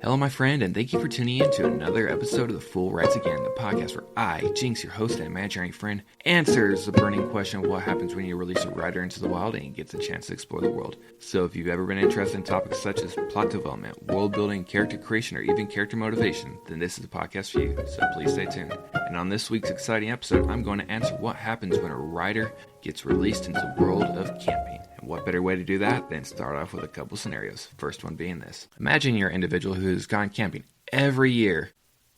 Hello, my friend, and thank you for tuning in to another episode of The Fool Writes Again, the podcast where I, Jinx, your host and imaginary friend, answers the burning question of what happens when you release a writer into the wild and he gets a chance to explore the world. So if you've ever been interested in topics such as plot development, world building, character creation, or even character motivation, then this is the podcast for you, so please stay tuned. And on this week's exciting episode, I'm going to answer what happens when a writer gets released into the world of camping. And what better way to do that than start off with a couple scenarios. First one being this. Imagine you're an individual who's gone camping every year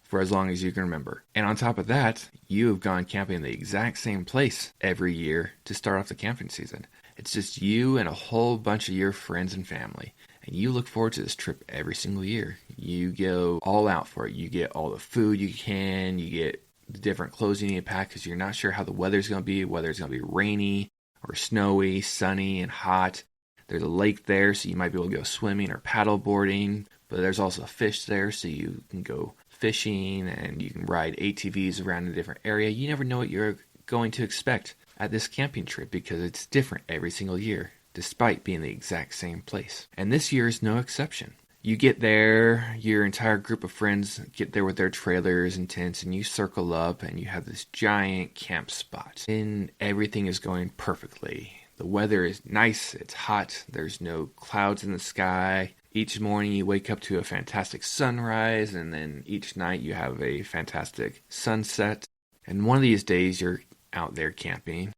for as long as you can remember. And on top of that, you have gone camping in the exact same place every year to start off the camping season. It's just you and a whole bunch of your friends and family. And you look forward to this trip every single year. You go all out for it. You get all the food you can. You get the different clothes you need to pack because you're not sure how the weather's going to be, whether it's going to be rainy or snowy, sunny, and hot. There's a lake there, so you might be able to go swimming or paddle boarding, but there's also a fish there, so you can go fishing and you can ride ATVs around a different area. You never know what you're going to expect at this camping trip because it's different every single year, despite being the exact same place. And this year is no exception. You get there, your entire group of friends get there with their trailers and tents, and you circle up and you have this giant camp spot. And everything is going perfectly. The weather is nice, it's hot, there's no clouds in the sky. Each morning you wake up to a fantastic sunrise, and then each night you have a fantastic sunset. And one of these days you're out there camping.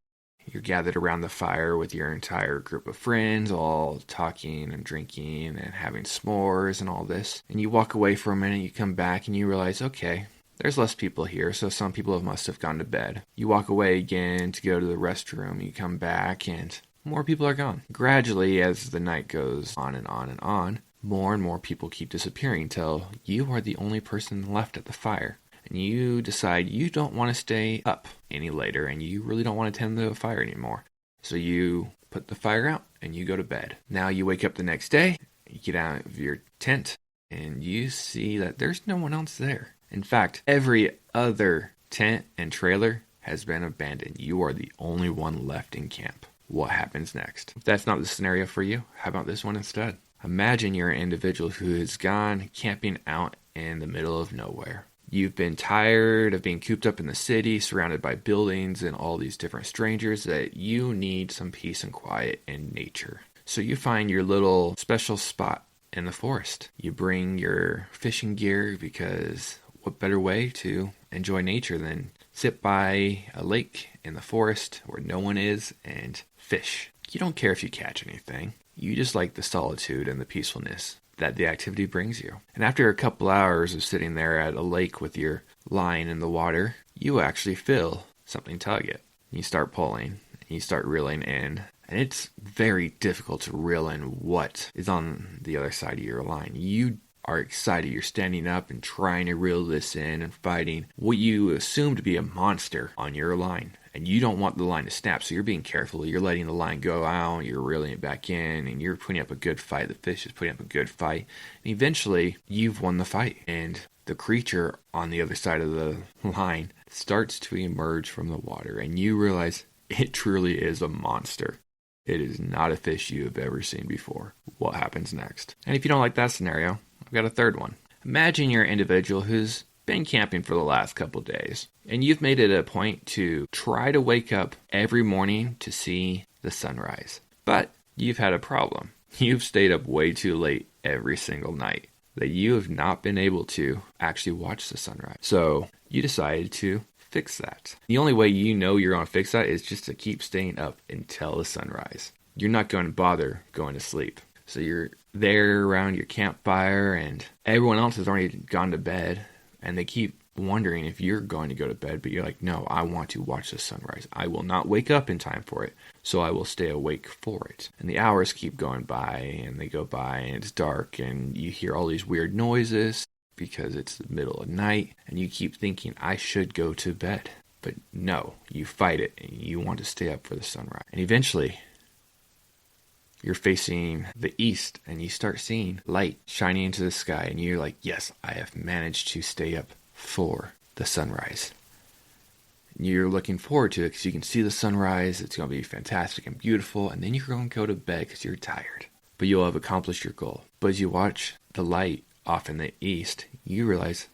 You're gathered around the fire with your entire group of friends, all talking and drinking and having s'mores and all this. And you walk away for a minute, you come back and you realize, okay, there's less people here, so some people must have gone to bed. You walk away again to go to the restroom, you come back and more people are gone. Gradually, as the night goes on and on and on, more and more people keep disappearing until you are the only person left at the fire. And you decide you don't want to stay up any later and you really don't want to tend to the fire anymore. So you put the fire out and you go to bed. Now you wake up the next day, you get out of your tent and you see that there's no one else there. In fact, every other tent and trailer has been abandoned. You are the only one left in camp. What happens next? If that's not the scenario for you, how about this one instead? Imagine you're an individual who has gone camping out in the middle of nowhere. You've been tired of being cooped up in the city, surrounded by buildings and all these different strangers, that you need some peace and quiet and nature. So you find your little special spot in the forest. You bring your fishing gear because what better way to enjoy nature than sit by a lake in the forest where no one is and fish. You don't care if you catch anything. You just like the solitude and the peacefulness that the activity brings you. And after a couple hours of sitting there at a lake with your line in the water, you actually feel something tug it. You start pulling, and you start reeling in, and it's very difficult to reel in what is on the other side of your line. You are excited, you're standing up and trying to reel this in and fighting what you assume to be a monster on your line. And you don't want the line to snap, so you're being careful. You're letting the line go out, you're reeling it back in, and you're putting up a good fight. The fish is putting up a good fight. And eventually, you've won the fight. And the creature on the other side of the line starts to emerge from the water. And you realize it truly is a monster. It is not a fish you have ever seen before. What happens next? And if you don't like that scenario, I've got a third one. Imagine you're an individual who's been camping for the last couple days, and you've made it a point to try to wake up every morning to see the sunrise. But you've had a problem. You've stayed up way too late every single night that you have not been able to actually watch the sunrise. So you decided to fix that. The only way you know you're going to fix that is just to keep staying up until the sunrise. You're not going to bother going to sleep. So you're there around your campfire and everyone else has already gone to bed. And they keep wondering if you're going to go to bed, but you're like, no, I want to watch the sunrise. I will not wake up in time for it, so I will stay awake for it. And the hours keep going by, and they go by, and it's dark, and you hear all these weird noises because it's the middle of night, and you keep thinking, I should go to bed. But no, you fight it, and you want to stay up for the sunrise. And eventually, you're facing the east and you start seeing light shining into the sky and you're like, yes, I have managed to stay up for the sunrise. You're looking forward to it because you can see the sunrise. It's going to be fantastic and beautiful. And then you're going to go to bed because you're tired. But you'll have accomplished your goal. But as you watch the light off in the east, you realize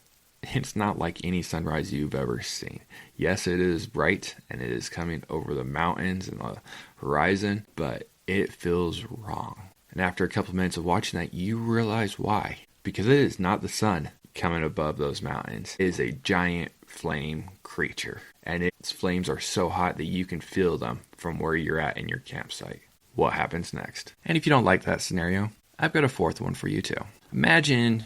it's not like any sunrise you've ever seen. Yes, it is bright and it is coming over the mountains and the horizon, but it feels wrong. And after a couple minutes of watching that, you realize why. Because it is not the sun coming above those mountains. It is a giant flame creature. And its flames are so hot that you can feel them from where you're at in your campsite. What happens next? And if you don't like that scenario, I've got a fourth one for you too. Imagine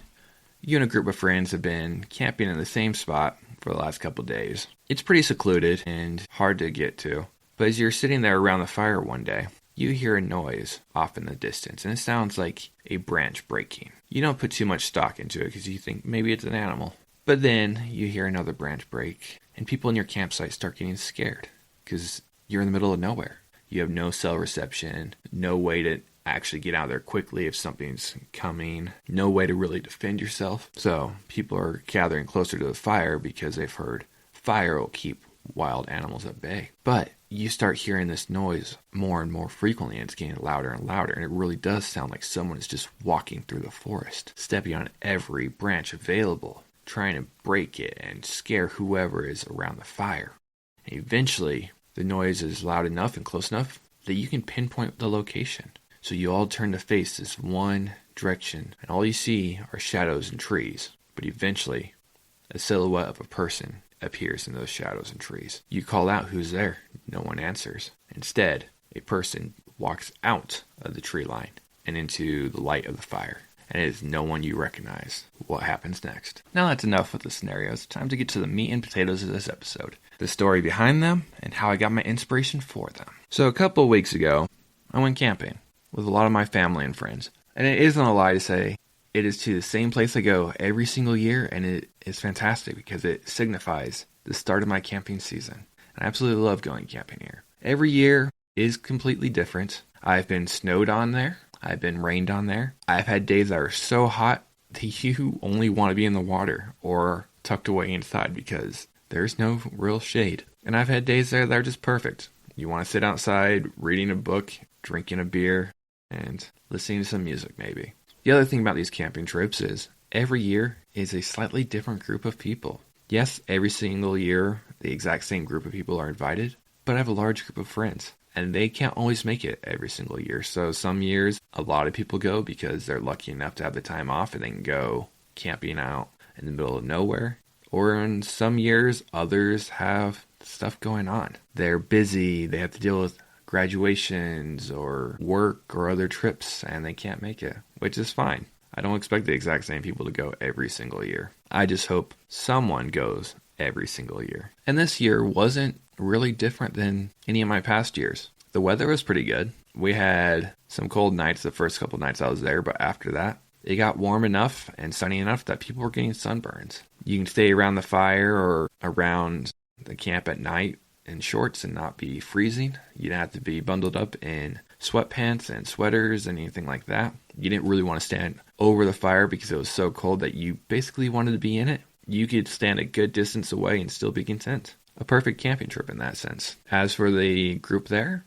you and a group of friends have been camping in the same spot for the last couple days. It's pretty secluded and hard to get to. But as you're sitting there around the fire one day, you hear a noise off in the distance, and it sounds like a branch breaking. You don't put too much stock into it because you think maybe it's an animal. But then you hear another branch break, and people in your campsite start getting scared because you're in the middle of nowhere. You have no cell reception, no way to actually get out there quickly if something's coming, no way to really defend yourself. So people are gathering closer to the fire because they've heard fire will keep wild animals at bay. But you start hearing this noise more and more frequently, and it's getting louder and louder, and it really does sound like someone is just walking through the forest, stepping on every branch available, trying to break it and scare whoever is around the fire. And eventually, the noise is loud enough and close enough that you can pinpoint the location. So you all turn to face this one direction, and all you see are shadows and trees. But eventually, a silhouette of a person appears in those shadows and trees. You call out who's there. No one answers. Instead, a person walks out of the tree line and into the light of the fire. And it is no one you recognize. What happens next? Now that's enough with the scenarios. Time to get to the meat and potatoes of this episode. The story behind them and how I got my inspiration for them. So a couple of weeks ago, I went camping with a lot of my family and friends. And it isn't a lie to say it is to the same place I go every single year, and it is fantastic because it signifies the start of my camping season. And I absolutely love going camping here. Every year is completely different. I've been snowed on there. I've been rained on there. I've had days that are so hot that you only want to be in the water or tucked away inside because there's no real shade. And I've had days there that are just perfect. You want to sit outside reading a book, drinking a beer, and listening to some music maybe. The other thing about these camping trips is every year is a slightly different group of people. Yes, every single year the exact same group of people are invited, but I have a large group of friends. And they can't always make it every single year. So some years, a lot of people go because they're lucky enough to have the time off and they can go camping out in the middle of nowhere. Or in some years, others have stuff going on. They're busy, they have to deal with graduations or work or other trips, and they can't make it, which is fine. I don't expect the exact same people to go every single year. I just hope someone goes every single year. And this year wasn't really different than any of my past years. The weather was pretty good. We had some cold nights the first couple nights I was there, but after that, it got warm enough and sunny enough that people were getting sunburns. You can stay around the fire or around the camp at night in shorts and not be freezing. You didn't have to be bundled up in sweatpants and sweaters and anything like that. You didn't really want to stand over the fire because it was so cold that you basically wanted to be in it. You could stand a good distance away and still be content. A perfect camping trip in that sense. As for the group there,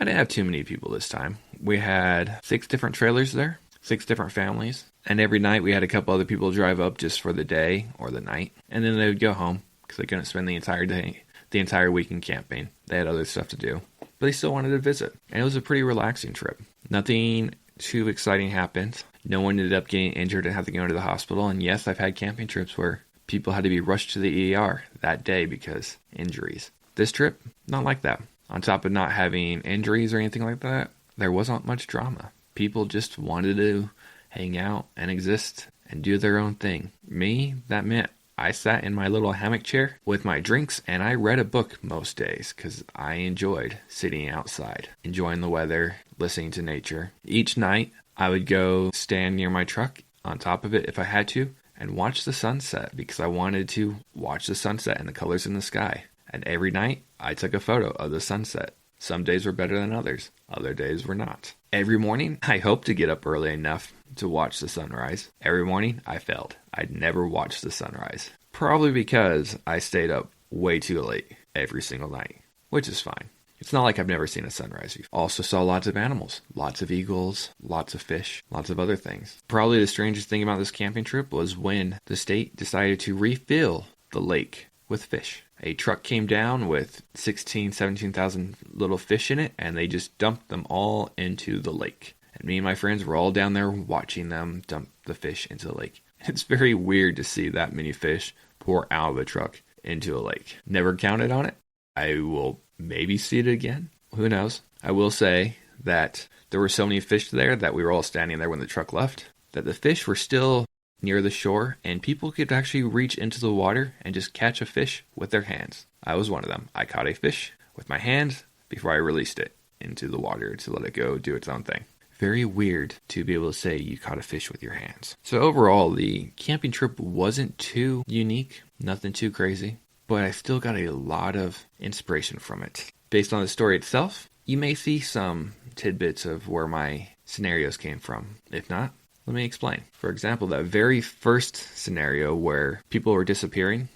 I didn't have too many people this time. We had 6 different trailers there, 6 different families, and every night we had a couple other people drive up just for the day or the night, and then they would go home because they couldn't spend the entire day, the entire weekend camping. They had other stuff to do, but they still wanted to visit, and it was a pretty relaxing trip. Nothing too exciting happened. No one ended up getting injured and had to go into the hospital, and yes, I've had camping trips where people had to be rushed to the ER that day because injuries. This trip, not like that. On top of not having injuries or anything like that, there wasn't much drama. People just wanted to hang out and exist and do their own thing. Me, that meant I sat in my little hammock chair with my drinks and I read a book most days because I enjoyed sitting outside, enjoying the weather, listening to nature. Each night, I would go stand near my truck on top of it if I had to, and watch the sunset because I wanted to watch the sunset and the colors in the sky. And every night, I took a photo of the sunset. Some days were better than others. Other days were not. Every morning, I hoped to get up early enough to watch the sunrise. Every morning, I failed. I'd never watched the sunrise. Probably because I stayed up way too late every single night, which is fine. It's not like I've never seen a sunrise before. Also saw lots of animals, lots of eagles, lots of fish, lots of other things. Probably the strangest thing about this camping trip was when the state decided to refill the lake with fish. A truck came down with 17,000 little fish in it, and they just dumped them all into the lake. And me and my friends were all down there watching them dump the fish into the lake. It's very weird to see that many fish pour out of the truck into a lake. Never counted on it. I will maybe see it again. Who knows? I will say that there were so many fish there that we were all standing there when the truck left, that the fish were still near the shore, and people could actually reach into the water and just catch a fish with their hands. I was one of them. I caught a fish with my hands before I released it into the water to let it go do its own thing. Very weird to be able to say you caught a fish with your hands. So overall, the camping trip wasn't too unique, nothing too crazy, but I still got a lot of inspiration from it. Based on the story itself, you may see some tidbits of where my scenarios came from. If not, let me explain. For example, that very first scenario where people were disappearing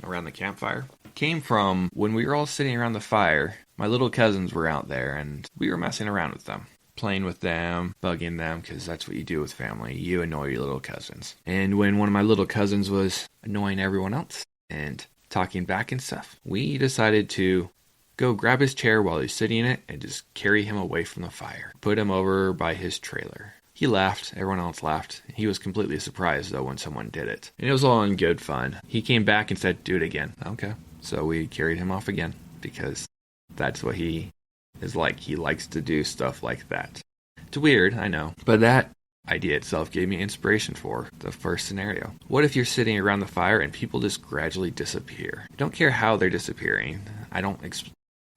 around the campfire came from when we were all sitting around the fire. My little cousins were out there and we were messing around with them, playing with them, bugging them, because that's what you do with family. You annoy your little cousins. And when one of my little cousins was annoying everyone else and talking back and stuff, we decided to go grab his chair while he's sitting in it and just carry him away from the fire. Put him over by his trailer. He laughed. Everyone else laughed. He was completely surprised, though, when someone did it. And it was all in good fun. He came back and said, do it again. Okay. So we carried him off again because that's what he is like. He likes to do stuff like that. It's weird, I know. But that idea itself gave me inspiration for the first scenario. What if you're sitting around the fire and people just gradually disappear? I don't care how they're disappearing. I don't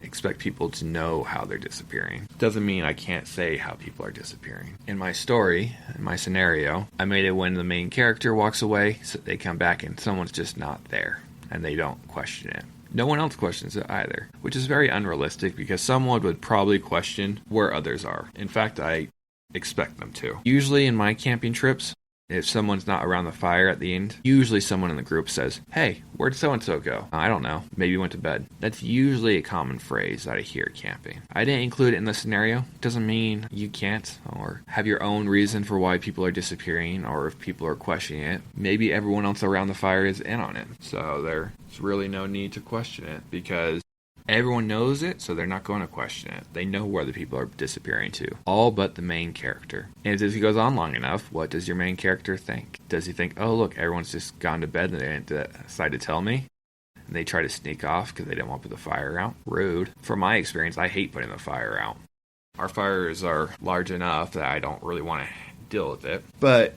expect people to know how they're disappearing. Doesn't mean I can't say how people are disappearing. In my story, in my scenario, I made it when the main character walks away, so they come back and someone's just not there, and they don't question it. No one else questions it either, which is very unrealistic because someone would probably question where others are. In fact, I expect them to. Usually in my camping trips, if someone's not around the fire at the end, usually someone in the group says, hey, where'd so-and-so go? I don't know. Maybe went to bed. That's usually a common phrase that I hear camping. I didn't include it in the scenario. Doesn't mean you can't or have your own reason for why people are disappearing or if people are questioning it. Maybe everyone else around the fire is in on it. So there's really no need to question it because everyone knows it, so they're not going to question it. They know where the people are disappearing to. All but the main character. And if he goes on long enough, what does your main character think? Does he think, oh look, everyone's just gone to bed and they didn't decide to tell me? And they try to sneak off because they didn't want to put the fire out? Rude. From my experience, I hate putting the fire out. Our fires are large enough that I don't really want to deal with it. But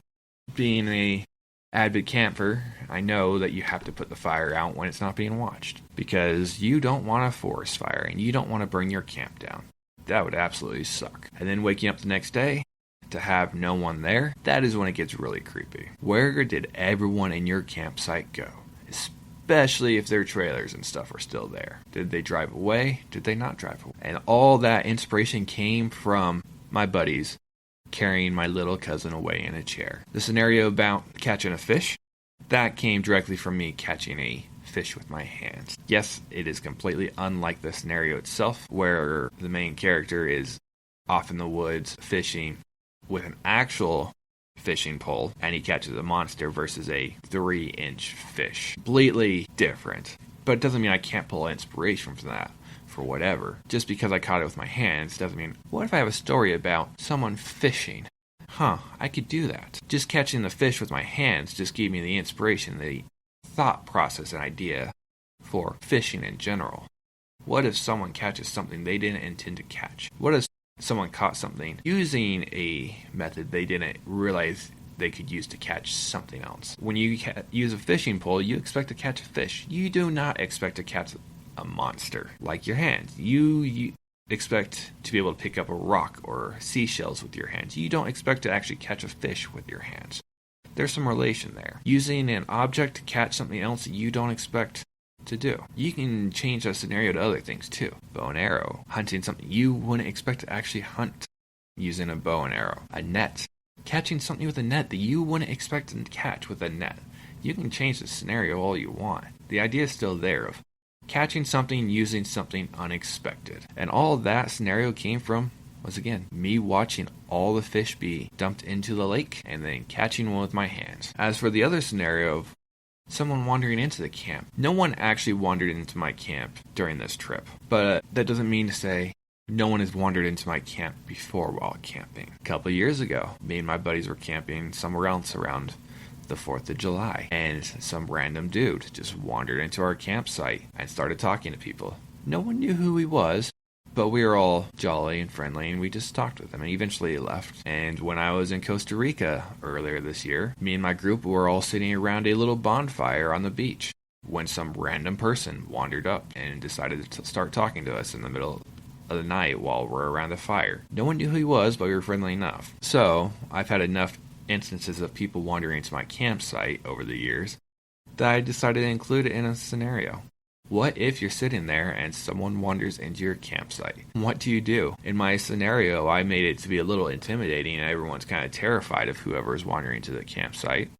being a avid camper, I know that you have to put the fire out when it's not being watched because you don't want a forest fire and you don't want to burn your camp down. That would absolutely suck. And then waking up the next day to have no one there, that is when it gets really creepy. Where did everyone in your campsite go? Especially if their trailers and stuff are still there. Did they drive away? Did they not drive away? And all that inspiration came from my buddies carrying my little cousin away in a chair. The scenario about catching a fish, that came directly from me catching a fish with my hands. Yes, it is completely unlike the scenario itself, where the main character is off in the woods fishing with an actual fishing pole, and he catches a monster versus a 3-inch fish. Completely different. But it doesn't mean I can't pull inspiration from that. For whatever. Just because I caught it with my hands doesn't mean, what if I have a story about someone fishing? I could do that. Just catching the fish with my hands just gave me the inspiration, the thought process and idea for fishing in general. What if someone catches something they didn't intend to catch? What if someone caught something using a method they didn't realize they could use to catch something else? When you use a fishing pole, you expect to catch a fish. You do not expect to catch a monster like your hands. You expect to be able to pick up a rock or seashells with your hands. You don't expect to actually catch a fish with your hands. There's some relation there. Using an object to catch something else that you don't expect to do. You can change that scenario to other things too. Bow and arrow. Hunting something you wouldn't expect to actually hunt using a bow and arrow. A net. Catching something with a net that you wouldn't expect to catch with a net. You can change the scenario all you want. The idea is still there of catching something using something unexpected. And all that scenario came from was, again, me watching all the fish be dumped into the lake and then catching one with my hands. As for the other scenario of someone wandering into the camp, no one actually wandered into my camp during this trip. But that doesn't mean to say no one has wandered into my camp before while camping. A couple of years ago, me and my buddies were camping somewhere else around the 4th of July, and some random dude just wandered into our campsite and started talking to people. No one knew who he was, but we were all jolly and friendly, and we just talked with him, and eventually he left. And when I was in Costa Rica earlier this year, me and my group were all sitting around a little bonfire on the beach when some random person wandered up and decided to start talking to us in the middle of the night while we're around the fire. No one knew who he was, but we were friendly enough. So, I've had enough instances of people wandering into my campsite over the years that I decided to include it in a scenario. What if you're sitting there and someone wanders into your campsite? What do you do? In my scenario, I made it to be a little intimidating and everyone's kind of terrified of whoever is wandering into the campsite.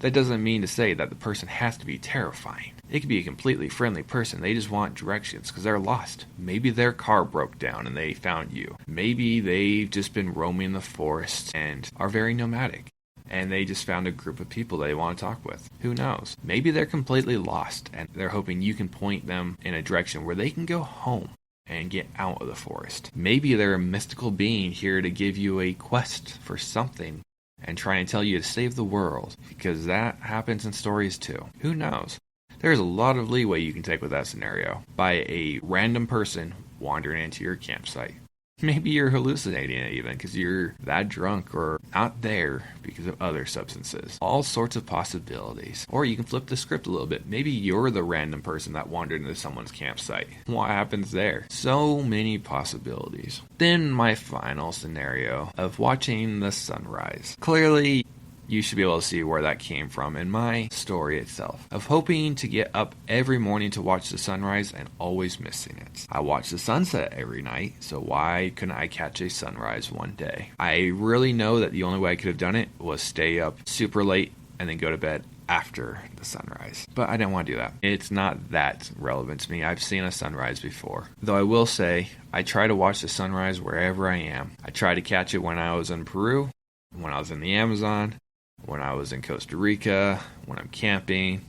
That doesn't mean to say that the person has to be terrifying. It could be a completely friendly person. They just want directions because they're lost. Maybe their car broke down and they found you. Maybe they've just been roaming the forest and are very nomadic, and they just found a group of people they want to talk with. Who knows? Maybe they're completely lost and they're hoping you can point them in a direction where they can go home and get out of the forest. Maybe they're a mystical being here to give you a quest for something and try and tell you to save the world, because that happens in stories too. Who knows? There's a lot of leeway you can take with that scenario by a random person wandering into your campsite. Maybe you're hallucinating it even because you're that drunk or not there because of other substances. All sorts of possibilities. Or you can flip the script a little bit. Maybe you're the random person that wandered into someone's campsite. What happens there? So many possibilities. Then my final scenario of watching the sunrise. Clearly, you should be able to see where that came from in my story itself, of hoping to get up every morning to watch the sunrise and always missing it. I watch the sunset every night, so why couldn't I catch a sunrise one day? I really know that the only way I could have done it was stay up super late and then go to bed after the sunrise. But I didn't want to do that. It's not that relevant to me. I've seen a sunrise before. Though I will say, I try to watch the sunrise wherever I am. I tried to catch it when I was in Peru, when I was in the Amazon, when I was in Costa Rica, when I'm camping,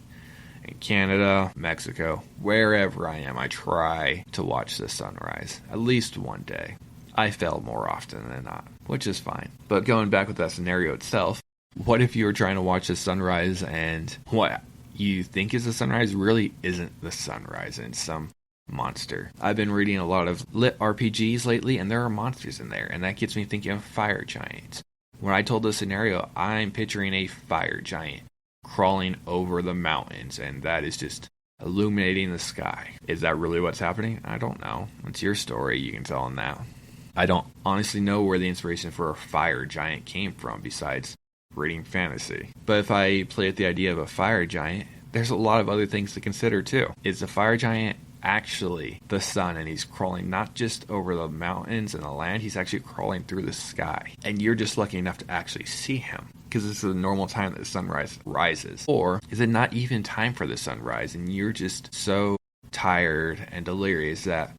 in Canada, Mexico, wherever I am, I try to watch the sunrise at least one day. I fail more often than not, which is fine. But going back with that scenario itself, what if you were trying to watch the sunrise and what you think is the sunrise really isn't the sunrise and some monster? I've been reading a lot of lit RPGs lately, and there are monsters in there, and that gets me thinking of fire giants. When I told this scenario, I'm picturing a fire giant crawling over the mountains, and that is just illuminating the sky. Is that really what's happening? I don't know. It's your story. You can tell them that. I don't honestly know where the inspiration for a fire giant came from besides reading fantasy. But if I play with the idea of a fire giant, there's a lot of other things to consider too. Is the fire giant actually the sun, and he's crawling not just over the mountains and the land, he's actually crawling through the sky, and you're just lucky enough to actually see him because this is the normal time that the sunrise rises? Or is it not even time for the sunrise and you're just so tired and delirious that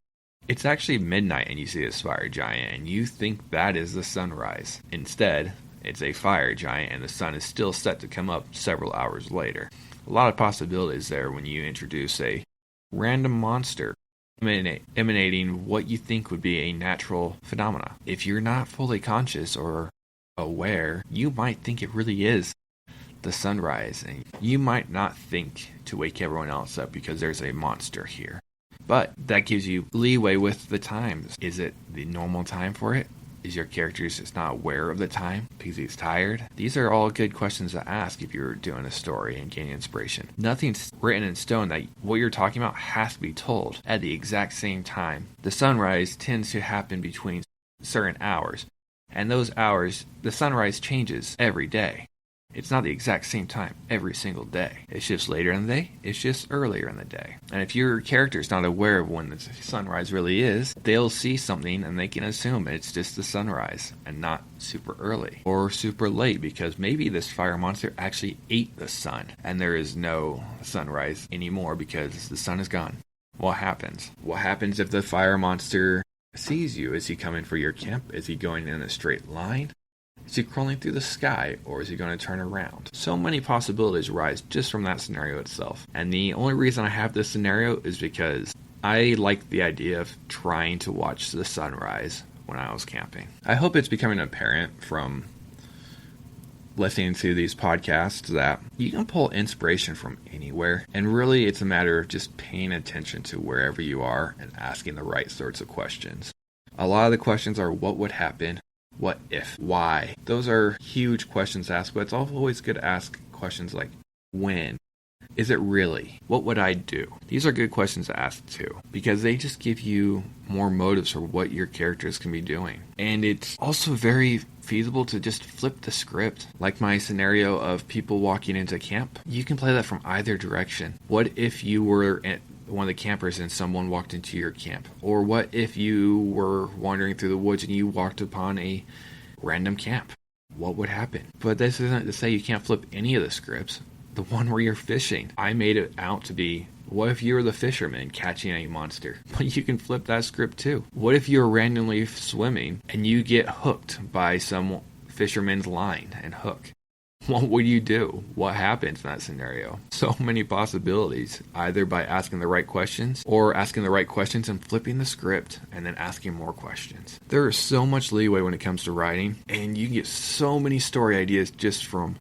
it's actually midnight and you see this fire giant and you think that is the sunrise? Instead, it's a fire giant and the sun is still set to come up several hours later. A lot of possibilities there when you introduce a random monster emanating what you think would be a natural phenomena. If you're not fully conscious or aware, you might think it really is the sunrise, and you might not think to wake everyone else up because there's a monster here. But that gives you leeway with the times. Is it the normal time for it? Is your character just not aware of the time because he's tired? These are all good questions to ask if you're doing a story and gaining inspiration. Nothing's written in stone that what you're talking about has to be told at the exact same time. The sunrise tends to happen between certain hours, and those hours, the sunrise changes every day. It's not the exact same time every single day. It's just later in the day. It's just earlier in the day. And if your character's not aware of when the sunrise really is, they'll see something and they can assume it's just the sunrise and not super early or super late, because maybe this fire monster actually ate the sun and there is no sunrise anymore because the sun is gone. What happens? What happens if the fire monster sees you? Is he coming for your camp? Is he going in a straight line? Is he crawling through the sky, or is he going to turn around? So many possibilities arise just from that scenario itself. And the only reason I have this scenario is because I like the idea of trying to watch the sunrise when I was camping. I hope it's becoming apparent from listening to these podcasts that you can pull inspiration from anywhere. And really, it's a matter of just paying attention to wherever you are and asking the right sorts of questions. A lot of the questions are, what would happen? What if? Why? Those are huge questions to ask, but it's always good to ask questions like, when? Is it really? What would I do? These are good questions to ask too, because they just give you more motives for what your characters can be doing. And it's also very feasible to just flip the script. Like my scenario of people walking into camp, you can play that from either direction. What if you were at one of the campers and someone walked into your camp? Or what if you were wandering through the woods and you walked upon a random camp? What would happen? But this isn't to say you can't flip any of the scripts. The one where you're fishing, I made it out to be, what if you're the fisherman catching a monster? But you can flip that script too. What if you're randomly swimming and you get hooked by some fisherman's line and hook? What would you do? What happens in that scenario? So many possibilities, either by asking the right questions or asking the right questions and flipping the script and then asking more questions. There is so much leeway when it comes to writing, and you can get so many story ideas just from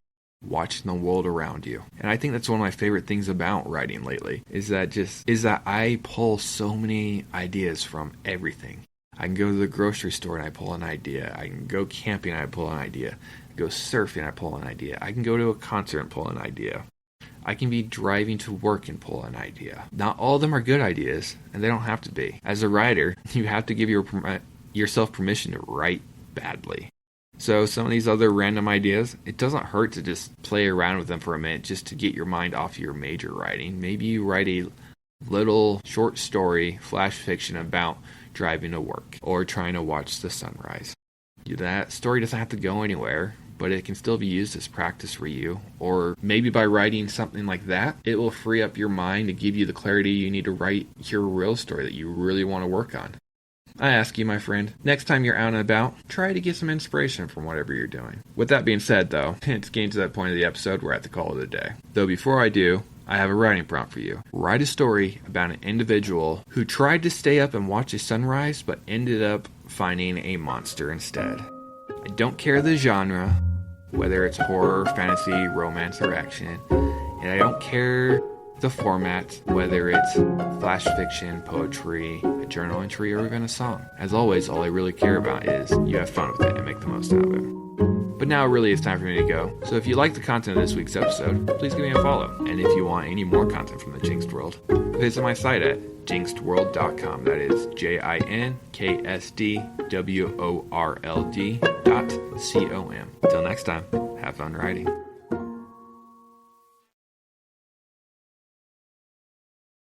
watching the world around you. And I think that's one of my favorite things about writing lately, is that I pull so many ideas from everything. I can go to the grocery store and I pull an idea. I can go camping and I pull an idea. Go surfing, I pull an idea. I can go to a concert and pull an idea. I can be driving to work and pull an idea. Not all of them are good ideas, and they don't have to be. As a writer, you have to give yourself permission to write badly. So some of these other random ideas, it doesn't hurt to just play around with them for a minute just to get your mind off your major writing. Maybe you write a little short story, flash fiction about driving to work or trying to watch the sunrise. That story doesn't have to go anywhere, but it can still be used as practice for you. Or maybe by writing something like that, it will free up your mind to give you the clarity you need to write your real story that you really want to work on. I ask you, my friend, next time you're out and about, try to get some inspiration from whatever you're doing. With that being said, though, it's getting to that point of the episode we're at the call of the day. Though before I do, I have a writing prompt for you. Write a story about an individual who tried to stay up and watch a sunrise, but ended up finding a monster instead. I don't care the genre, whether it's horror, fantasy, romance, or action. And I don't care the format, whether it's flash fiction, poetry, a journal entry, or even a song. As always, all I really care about is you have fun with it and make the most out of it. But now really it's time for me to go. So if you like the content of this week's episode, please give me a follow. And if you want any more content from the Jinks'd world, visit my site at jinksdworld.com. That is JINKSDWORLD.com. Until next time, have fun writing.